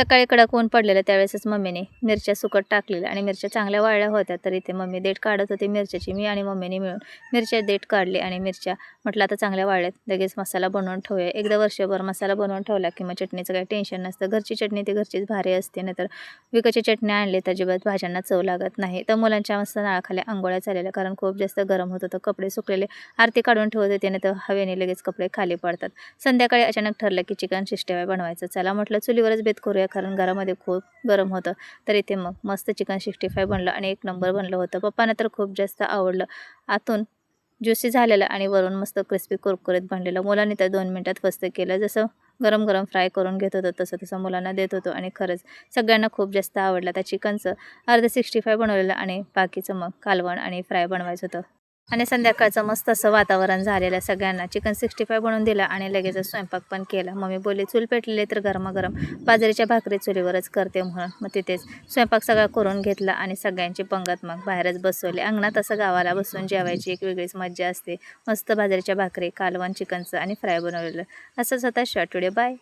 सकाळी कडक ऊन पडलेलं त्यावेळेसच मम्मीने मिरच्या सुकट टाकलेल्या आणि मिरच्या चांगल्या वाळल्या होत्या. तर इथे मम्मी देठ काढत होती मिरच्याची. मी आणि मम्मीने मिळून मिरच्या देठ काढले आणि मिरच्या म्हटलं आता चांगल्या वाळल्यात, लगेच मसाला बनवून ठेवूया. एकदा वर्षभर मसाला बनवून ठेवला की मग चटणीचं काही टेन्शन नसतं. घरची चटणी ती घरचीच भारी असते, नाहीतर विकतची चटणी आणली तर अजिबात भाज्यांना चव लागत नाही. तर मुलांच्या मस्त नाळाखाली आंघोळ्या चाललेल्या, कारण खूप जास्त गरम होत होतं. कपडे सुकलेले आरती काढून ठेवत होते, नाही तर हवेने लगेच कपडे खाली पडतात. संध्याकाळी अचानक ठरलं की चिकन 65 बनवायचं. चला म्हटलं चुलीवरच बेत करूया, कारण घरामध्ये खूप गरम होतं. तर इथे मग मस्त चिकन 65 बनलं आणि एक नंबर बनलं होतं. पप्पांना तर खूप जास्त आवडलं. आतून ज्युसी झालेलं आणि वरून मस्त क्रिस्पी कुरकुरीत बनलेलं. मुलांनी तर 2 मिनिटात फस्त केलं. जसं गरम गरम फ्राय करून घेत होतं तसं तसं मुलांना देत होतो आणि खरंच सगळ्यांना खूप जास्त आवडलं. त्या चिकनचं अर्धं 65 बनवलेलं आणि बाकीचं मग कालवण आणि फ्राय बनवायचं होतं. आणि संध्याकाळचं मस्त असं वातावरण झालेलं. सगळ्यांना चिकन 65 बनवून दिलं आणि लगेचच स्वयंपाक पण केला. मम्मी बोलली चूल पेटलेली तर गरमागरम बाजरीच्या भाकरी चुलीवरच करते म्हणून. मग तिथेच स्वयंपाक सगळा करून घेतला आणि सगळ्यांची पंगत मग बाहेरच बसवली. अंगणात असं गावाला बसून जेवायची एक वेगळीच मज्जा असते. मस्त बाजरीच्या भाकरी, कालवण चिकनचं आणि फ्राय बनवलेलं. असंच होता शॉर्ट व्हिडिओ. बाय.